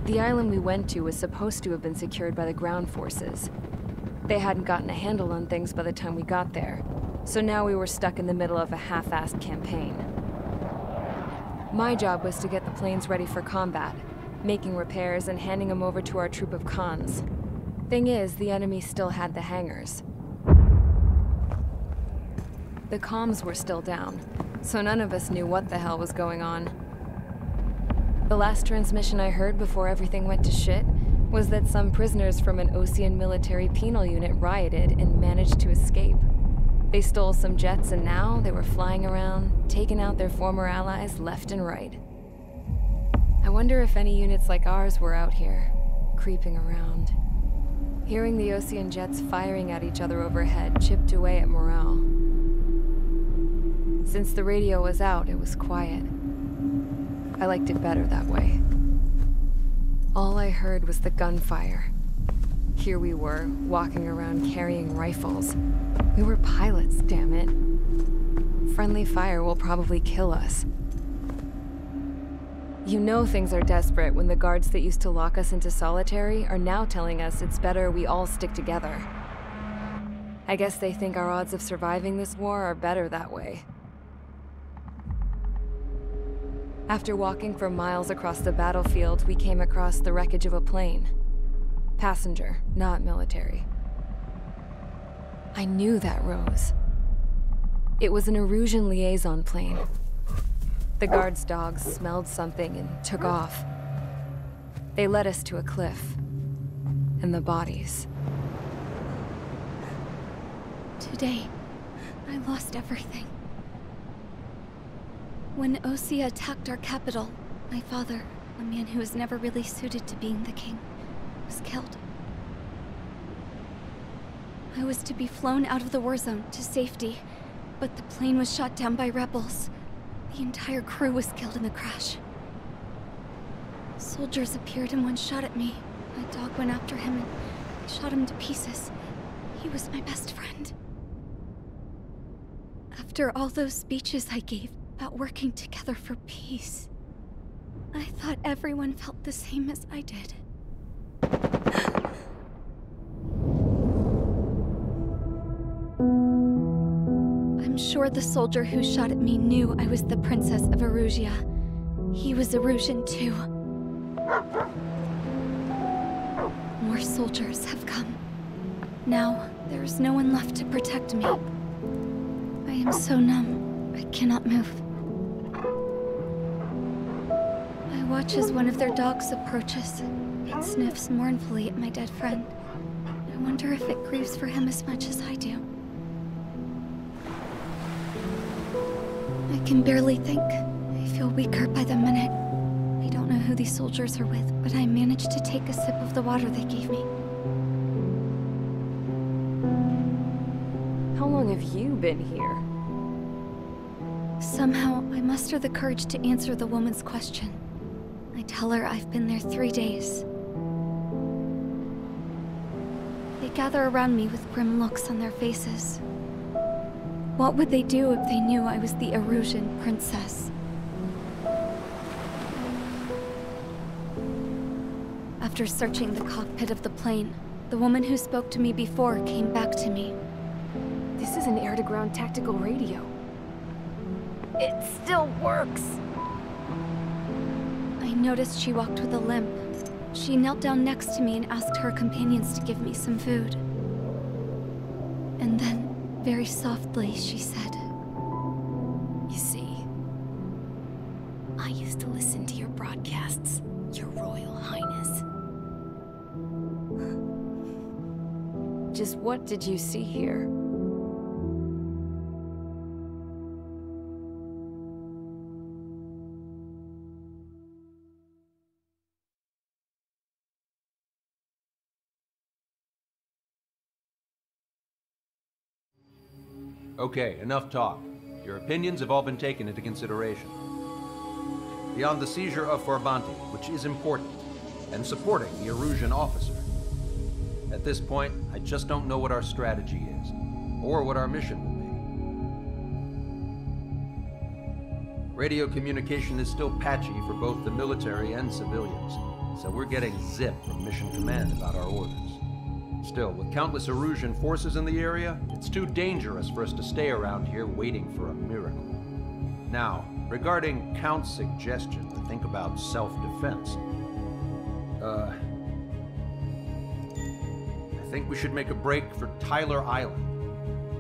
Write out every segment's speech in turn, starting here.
The island we went to was supposed to have been secured by the ground forces. They hadn't gotten a handle on things by the time we got there, so now we were stuck in the middle of a half-assed campaign. My job was to get the planes ready for combat, making repairs and handing them over to our troop of cons. Thing is, the enemy still had the hangars. The comms were still down, so none of us knew what the hell was going on. The last transmission I heard before everything went to shit was that some prisoners from an Osean military penal unit rioted and managed to escape. They stole some jets and now they were flying around, taking out their former allies left and right. I wonder if any units like ours were out here, creeping around. Hearing the Osean jets firing at each other overhead chipped away at morale. Since the radio was out, it was quiet. I liked it better that way. All I heard was the gunfire. Here we were, walking around carrying rifles. We were pilots, damn it. Friendly fire will probably kill us. You know things are desperate when the guards that used to lock us into solitary are now telling us it's better we all stick together. I guess they think our odds of surviving this war are better that way. After walking for miles across the battlefield, we came across the wreckage of a plane. Passenger, not military. I knew that rose. It was an Erusian liaison plane. The guard's dogs smelled something and took off. They led us to a cliff. And the bodies. Today, I lost everything. When Osea attacked our capital, my father, a man who was never really suited to being the king, was killed. I was to be flown out of the war zone to safety, but the plane was shot down by rebels. The entire crew was killed in the crash. Soldiers appeared and one shot at me. My dog went after him and shot him to pieces. He was my best friend. After all those speeches I gave about working together for peace, I thought everyone felt the same as I did. I'm sure the soldier who shot at me knew I was the Princess of Erusia. He was Erusian too. More soldiers have come. Now, there is no one left to protect me. I am so numb, I cannot move. I watch as one of their dogs approaches. It sniffs mournfully at my dead friend. I wonder if it grieves for him as much as I do. I can barely think. I feel weaker by the minute. I don't know who these soldiers are with, but I managed to take a sip of the water they gave me. How long have you been here? Somehow, I muster the courage to answer the woman's question. I tell her I've been there 3 days. They gather around me with grim looks on their faces. What would they do if they knew I was the Erusian princess? After searching the cockpit of the plane, the woman who spoke to me before came back to me. This is an air-to-ground tactical radio. It still works! I noticed she walked with a limp. She knelt down next to me and asked her companions to give me some food. And then, very softly, she said, You see, I used to listen to your broadcasts, Your Royal Highness. Just what did you see here? Okay, enough talk. Your opinions have all been taken into consideration. Beyond the seizure of Forbanti, which is important, and supporting the Erusian officer. At this point, I just don't know what our strategy is, or what our mission will be. Radio communication is still patchy for both the military and civilians, so we're getting zip from Mission Command about our orders. Still, with countless Erusian forces in the area, it's too dangerous for us to stay around here waiting for a miracle. Now, regarding Count's suggestion to think about self-defense, I think we should make a break for Tyler Island.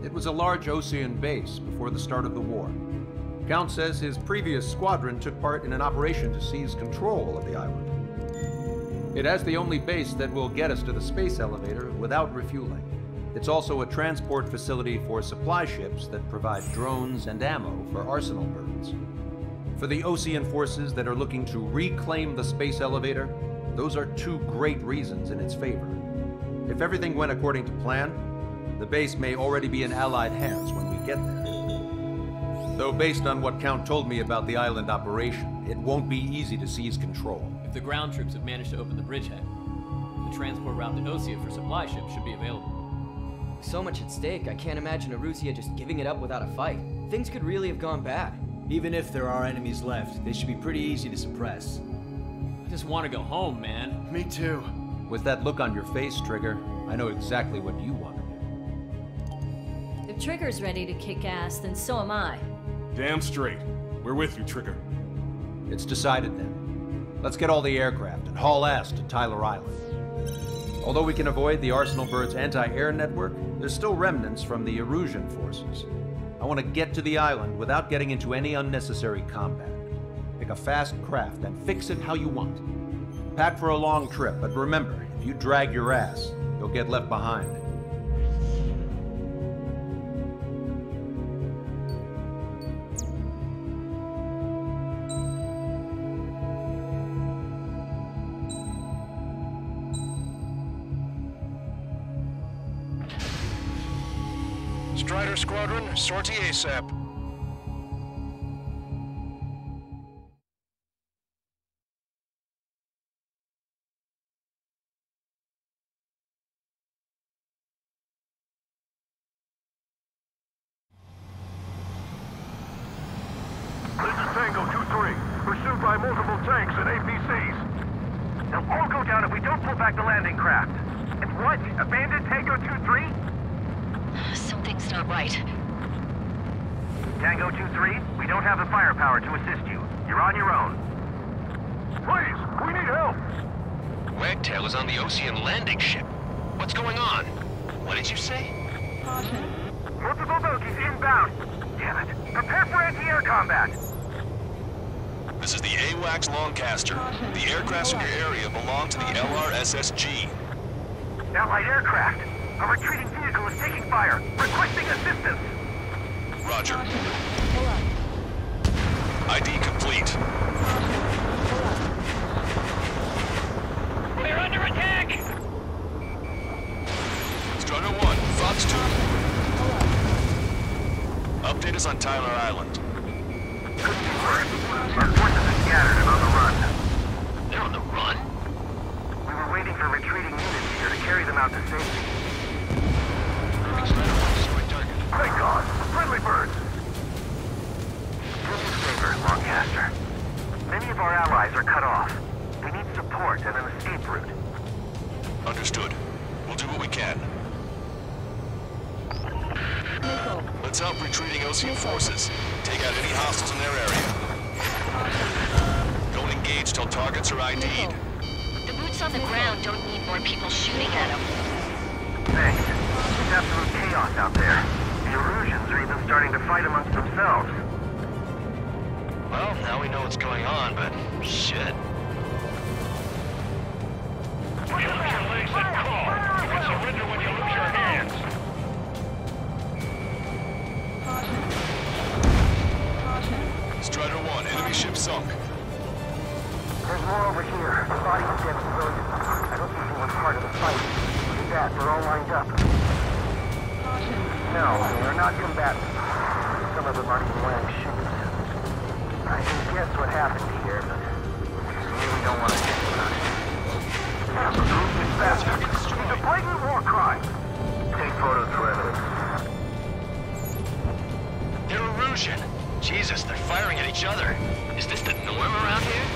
It was a large Osean base before the start of the war. Count says his previous squadron took part in an operation to seize control of the island. It has the only base that will get us to the space elevator without refueling. It's also a transport facility for supply ships that provide drones and ammo for arsenal birds. For the Osean forces that are looking to reclaim the space elevator, those are two great reasons in its favor. If everything went according to plan, the base may already be in Allied hands when we get there. Though based on what Count told me about the island operation, it won't be easy to seize control. If the ground troops have managed to open the bridgehead, the transport route to Osea for supply ships should be available. With so much at stake, I can't imagine Erusia just giving it up without a fight. Things could really have gone bad. Even if there are enemies left, they should be pretty easy to suppress. I just want to go home, man. Me too. With that look on your face, Trigger, I know exactly what you want to do. If Trigger's ready to kick ass, then so am I. Damn straight. We're with you, Trigger. It's decided then. Let's get all the aircraft and haul ass to Tyler Island. Although we can avoid the Arsenal Bird's anti-air network, there's still remnants from the Erusian forces. I want to get to the island without getting into any unnecessary combat. Pick a fast craft and fix it how you want. Pack for a long trip, but remember, if you drag your ass, you'll get left behind. Strider Squadron, sortie ASAP. This is Tango 2-3, pursued by multiple tanks and APCs. They'll all go down if we don't pull back the landing craft. And what? Abandon Tango 2-3? Something's not right. Tango 2-3, we don't have the firepower to assist you. You're on your own. Please, we need help! Wagtail is on the Osean landing ship. What's going on? What did you say? Multiple bogies inbound. Damn it. Prepare for anti-air combat. This is the AWACS Longcaster. The aircrafts in your area belong to the LRSSG. Allied aircraft. A retreating vehicle is taking fire. Requesting assistance. Roger. ID complete. We're under attack! Strider 1, Fox 2. Update us on Tyler Island. Couldn't be worse. Our forces are scattered and on the run. They're on the run? We were waiting for retreating units here to carry them out to safety. Thank God! Friendly birds! Do us a favor, Longcaster. Many of our allies are cut off. We need support and an escape route. Understood. We'll do what we can. Let's help retreating Osean forces. Take out any hostiles in their area. Don't engage till targets are ID'd. The boots on the ground don't need more people shooting at them. Thanks. It's absolute chaos out there. The Erusians are even starting to fight amongst themselves. Well, now we know what's going on, but shit. Push your legs and crawl. You can surrender when you lose your hands. Strider 1, enemy ship sunk. There's more over here. The body of dead civilians. I don't think they were part of the fight. Look at that, they're all lined up. No, they're not combatants. Some of them aren't even wearing shoes. I can guess what happened here, but we really don't want to think about it. The group is faster. It's a blatant war crime. Take photos for evidence. They're Erusian. Jesus, they're firing at each other. Is this the norm around here?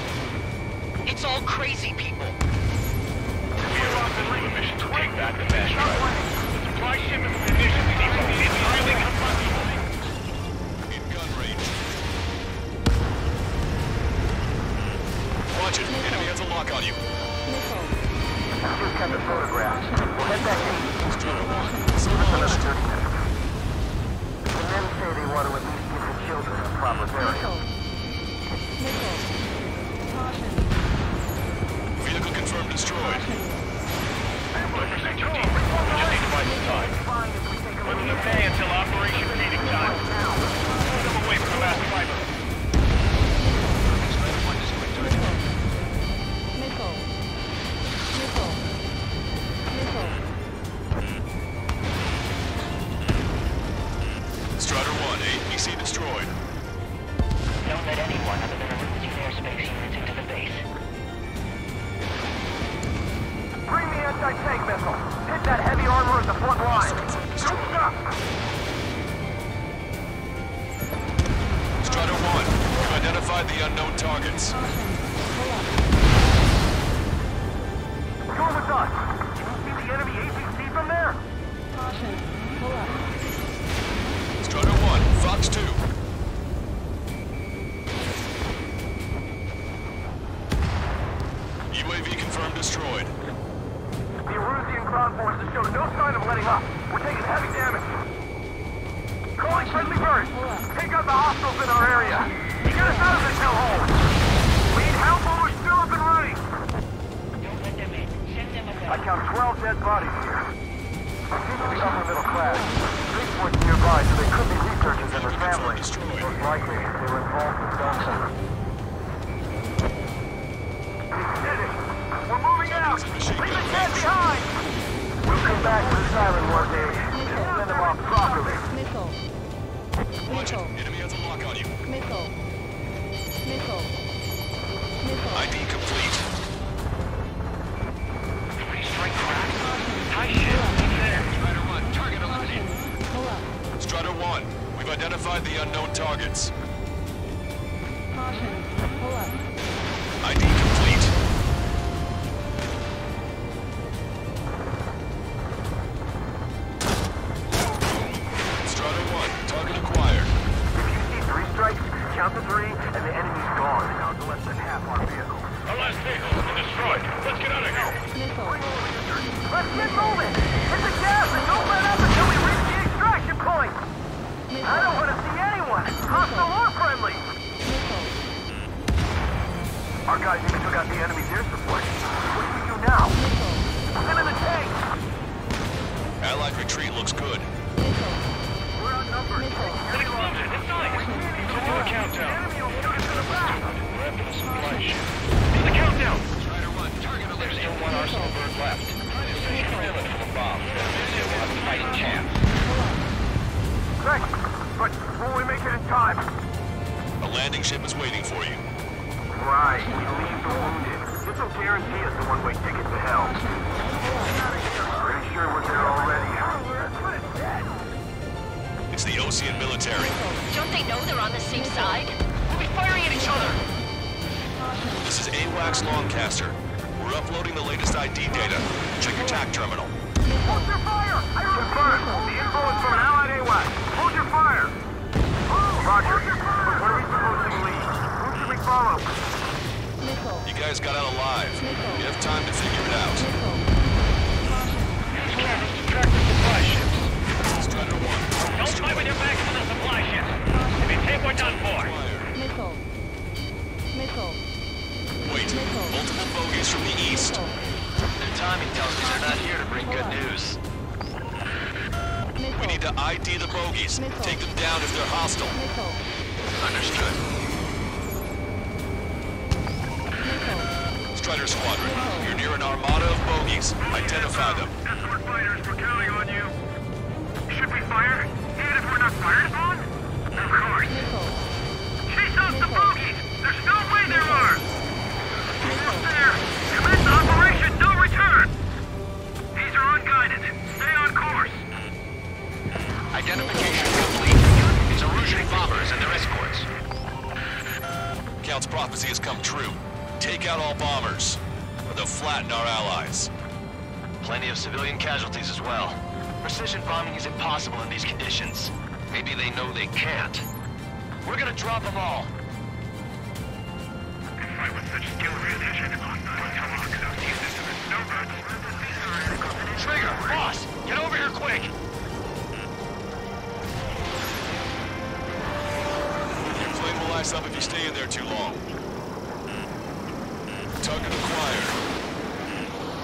It's all crazy people. Complete the mission to take back the fast drive. The supply ship is in position to keep it's highly combustible. In gun range. Watch it. Enemy has a lock on you. Just got the photograph. We'll head back to Strata 1. another 30 minutes. The men say they want to at least give the children a proper burial. Vehicle confirmed destroyed. Don't proceed too deep. We just need to buy some time. Within the day until Operation Feeding Time. Pull them away from the last fiber. Strider 1, APC destroyed. Don't let anyone other than emergency airspace units into the base. Bring the anti-tank missile. Hit that heavy armor at the front line. Don't stop. Strider 1, you've identified the unknown targets. Go with us. Can you see the enemy APC from there? Strider 1, Fox 2. UAV confirmed destroyed. The Erusian ground forces show no sign of letting up. We're taking heavy damage. Calling friendly birds. Take out the hostiles in our area. You get us out of this hellhole. We need help while we're still up and running. Don't let them in. Send them away. I count 12 dead bodies here. They seem to be upper middle class. Streetport's nearby, so they could be researchers and their families. Most likely, they were involved in gunfighting. We did it! We're moving out! Leave the dead behind! We'll come back to this island one day and send them off properly. Watch it. Enemy has a lock on you. ID complete. Strike crack. High ship. What's there? Strider 1, target eliminated. Strider 1, we've identified the unknown targets. ID complete. Strider 1, target acquired. If you see 3 strikes, count to 3, and the enemy's gone. Down to less than half our vehicle. Our last vehicle has been destroyed. Let's get out of here. Let's get moving! Hit the gas and don't let up until we reach the extraction point! I don't want to see anyone, hostile or friendly! Our guys even took out the enemy's air support. What do we do now? Get in the tank! Allied retreat looks good. We're outnumbered. An explosion inside. Do a countdown. Grab to the supply ship. Do the countdown. Strider 1, target eliminated. There's still one arsenal bird left. Just trail it for the bomb. Then we'll have a fighting chance. Thanks, but will we make it in time? A landing ship is waiting for you. Right, we leave the wounded. This will guarantee us a one-way ticket to hell. Pretty sure we're there already. It's the Ocean military. Don't they know they're on the same side? We'll be firing at each other. This is AWACS Longcaster. We're uploading the latest ID data. Check your TAC terminal. Hold your fire! I confirm. The info is from Allied AWAC. Hold your fire! Roger. But where are we supposed to lead? Who should we follow? You guys got out alive. You have time to figure it out. Use cameras to track the supply ships. Strider 1. Don't fight with your backs to the supply ship. If you take, we're done for. Wait, multiple bogies from the east. Their timing tells me they're not here to bring good news. We need to ID the bogies. Take them down if they're hostile. Understood. Strider Squadron, you're near an armada of bogies. Identify them. Escort fighters, we're counting on you. Should we fire? Even if we're not fired upon? Of course. Chase out the bogies! There's no way there are! Almost there! Commence Operation No Return! These are unguided. Stay on course. Identification complete. It's Erusian bombers and their escorts. Count's prophecy has come true. Take out all bombers, or they'll flatten our allies. Plenty of civilian casualties as well. Precision bombing is impossible in these conditions. Maybe they know they can't. We're gonna drop them all. Fight with such skill realization. Trigger, boss, get over here quick! Your plane will ice up if you stay in there too long. Target acquired.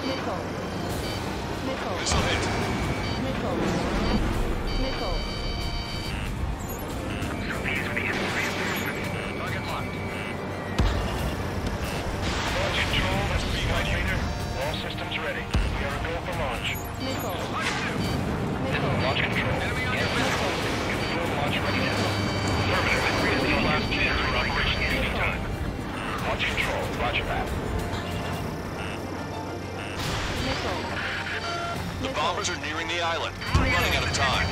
Missile. Missile hit. Missile. Target locked. Launch control, that's behind you. All systems ready. We are a go for launch. Missile. Launch control. Enemy on your back. Confirm launch ready now. Affirmative. This is the last chance for operation anytime. Launch control. Roger that. The bombers are nearing the island. We're running out of time.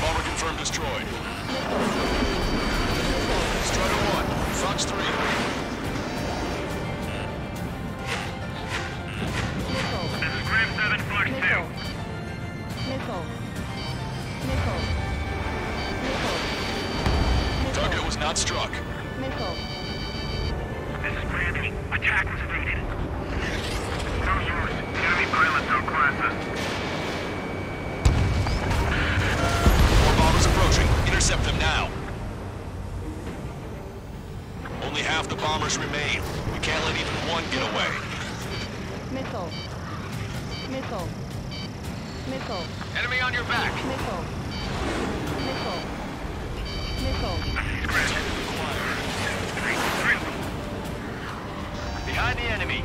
Bomber confirmed destroyed. Strider 1, Fox 3. This is Grim 7, Fox 2. Target was not struck. This is Brandy. Attack was evaded. No use. Enemy pilots outclass us. More bombers approaching. Intercept them now. Only half the bombers remain. We can't let even one get away. Missile. Enemy on your back! Behind the enemy!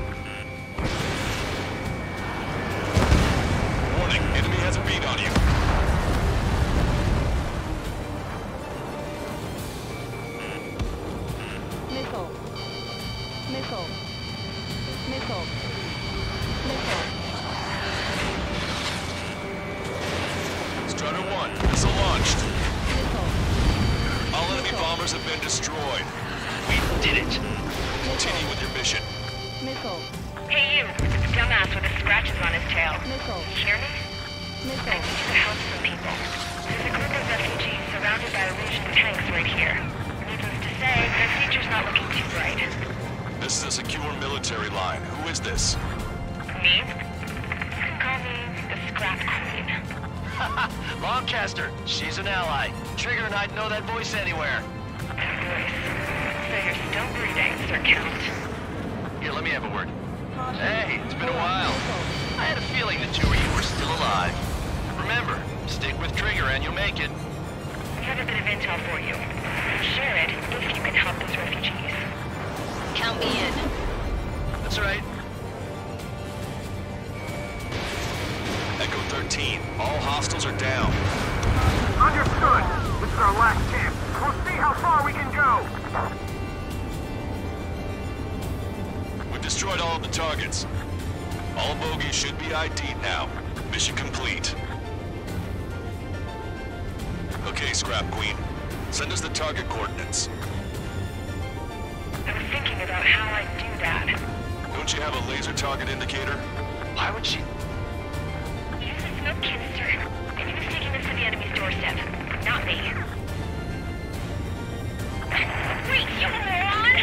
Warning, enemy has a bead on you. Strider 1, missile launched. All enemy bombers have been destroyed. We did it! Continue with your mission. Hey you, it's dumbass with the scratches on his tail. You hear me? I need you to help some people. There's a group of refugees surrounded by Erusian tanks right here. Needless to say, their future's not looking too bright. This is a secure military line. Who is this? Me? You can call me the Scrap Queen. Longcaster, she's an ally. Trigger and I'd know that voice anywhere. Voice. So you're still breathing, Sir Count. Here, let me have a word. Hey, it's been a while. I had a feeling the two of you were still alive. Remember, stick with Trigger and you'll make it. We have a bit of intel for you. Share it if you can help those refugees. Count me in. That's right. Echo 13, all hostiles are down. Understood. This is our last chance. We'll see how far we can go. We've destroyed all of the targets. All bogies should be ID'd now. Mission complete. Okay, Scrap Queen. Send us the target coordinates. I was thinking about how I'd do that. Don't you have a laser target indicator? Why would she... Use a smoke canister, and he was taking this to the enemy's doorstep. Not me. Wait, you moron!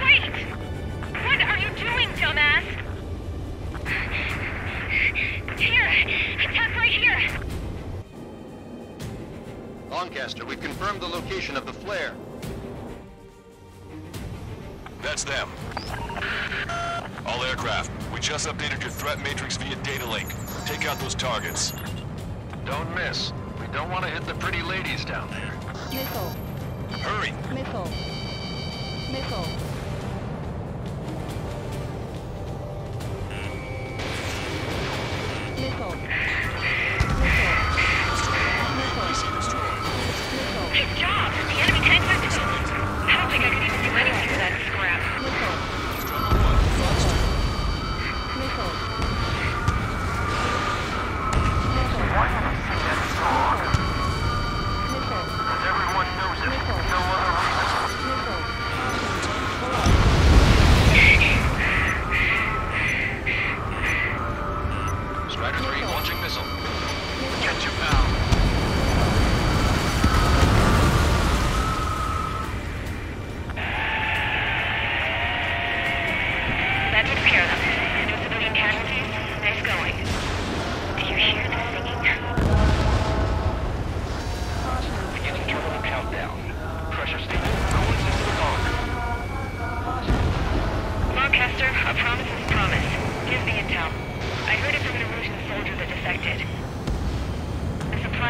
Wait! What are you doing, dumbass? Here! Attack right here! Lancaster, we've confirmed the location of the flare. That's them. All aircraft, we just updated your threat matrix via data link. Take out those targets. Don't miss. We don't want to hit the pretty ladies down there. Missile. Hurry! Missile. Missile. Missile. Good job! The enemy tank victims! I don't think I could even do anything with that scrap. Missile. Why did I say that song? Because everyone knows it. No other reason.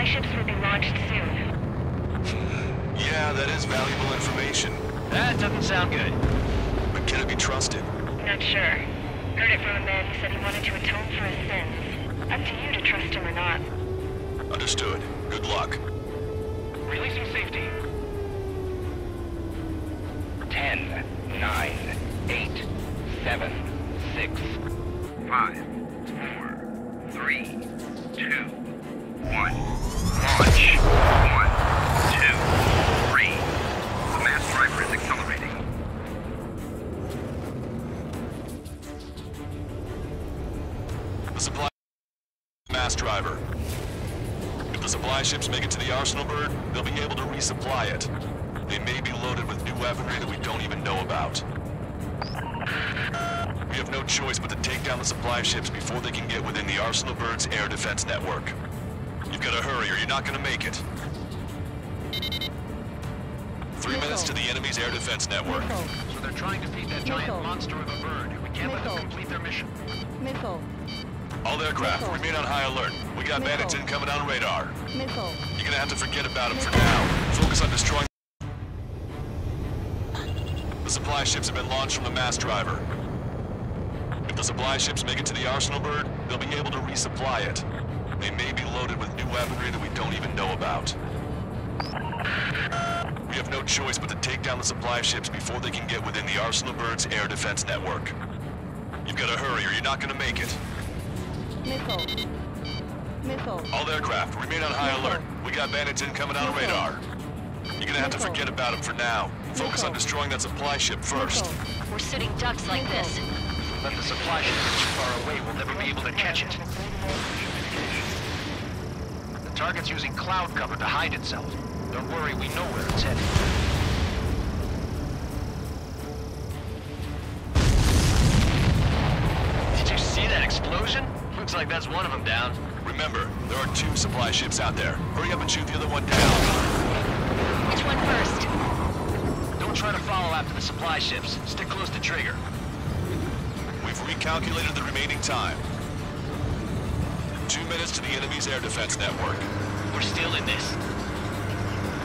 ships will be launched soon. Yeah, that is valuable information. That doesn't sound good. But can it be trusted? Not sure. Heard it from a man who said he wanted to atone for his sins. Up to you to trust him or not. Understood. Good luck. Releasing safety. 10, 9, 8, 7, 6, 5, 4, 3, 2, 1. Launch. 1, 2, 3. The mass driver is accelerating. The supply mass driver. If the supply ships make it to the Arsenal bird, they'll be able to resupply it. They may be loaded with new weaponry that we don't even know about. We have no choice but to take down the supply ships before they can get within the Arsenal bird's air defense network. You've got to hurry or you're not going to make it. 3 minutes to the enemy's air defense network. So they're trying to feed that giant monster of a bird. We can't let them complete their mission. Missile. All aircraft, remain on high alert. We got bandits incoming on radar. Missile. You're gonna have to forget about them for now. Focus on destroying. The supply ships have been launched from the mass driver. If the supply ships make it to the Arsenal bird, they'll be able to resupply it. They may be loaded with new weaponry that we don't even know about. We have no choice but to take down the supply ships before they can get within the Arsenal bird's air defense network. You've got to hurry or you're not gonna make it. Missile. Missile. All aircraft, remain on high alert. We got bandits incoming on radar. You're gonna have to forget about them for now. Focus on destroying that supply ship first. We're sitting ducks like this. Let the supply ship get too far away, we'll never be able to catch it. The target's using cloud cover to hide itself. Don't worry, we know where it's headed. Did you see that explosion? Looks like that's one of them down. Remember, there are 2 supply ships out there. Hurry up and shoot the other one down. Which one first? Don't try to follow after the supply ships. Stick close to trigger. We've recalculated the remaining time. 2 minutes to the enemy's air defense network. We're still in this.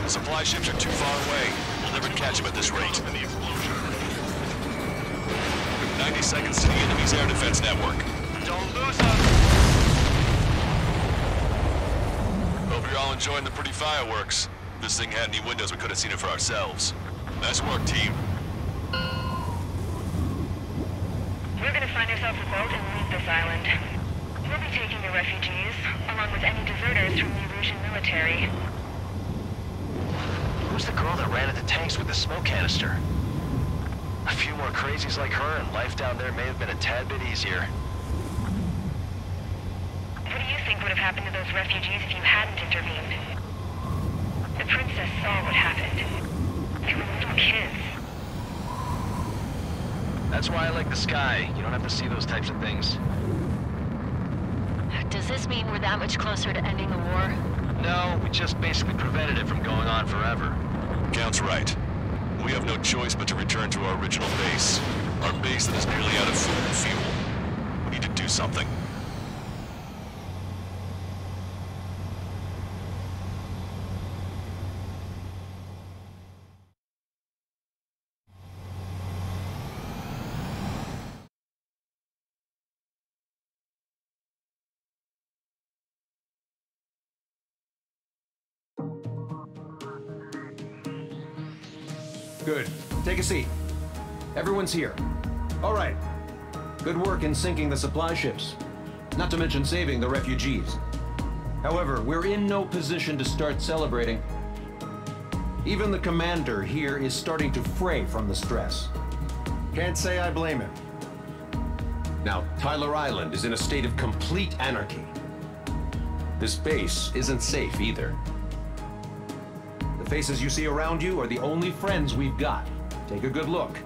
The supply ships are too far away. We'll never catch them at this rate. 90 seconds to the enemy's air defense network. Don't lose them! Hope you're all enjoying the pretty fireworks. If this thing had any windows, we could have seen it for ourselves. Nice work, team. We're gonna find ourselves a boat and leave this island. We'll be taking the refugees, along with any deserters from the Erusian military. Who's the girl that ran into tanks with the smoke canister? A few more crazies like her and life down there may have been a tad bit easier. What do you think would have happened to those refugees if you hadn't intervened? The princess saw what happened. They were little kids. That's why I like the sky. You don't have to see those types of things. Does this mean we're that much closer to ending the war? No, we just basically prevented it from going on forever. Count's right. We have no choice but to return to our original base. Our base that is nearly out of food and fuel. We need to do something. Good. Take a seat. Everyone's here. All right. Good work in sinking the supply ships. Not to mention saving the refugees. However, we're in no position to start celebrating. Even the commander here is starting to fray from the stress. Can't say I blame him. Now, Tyler Island is in a state of complete anarchy. This base isn't safe either. The faces you see around you are the only friends we've got. Take a good look.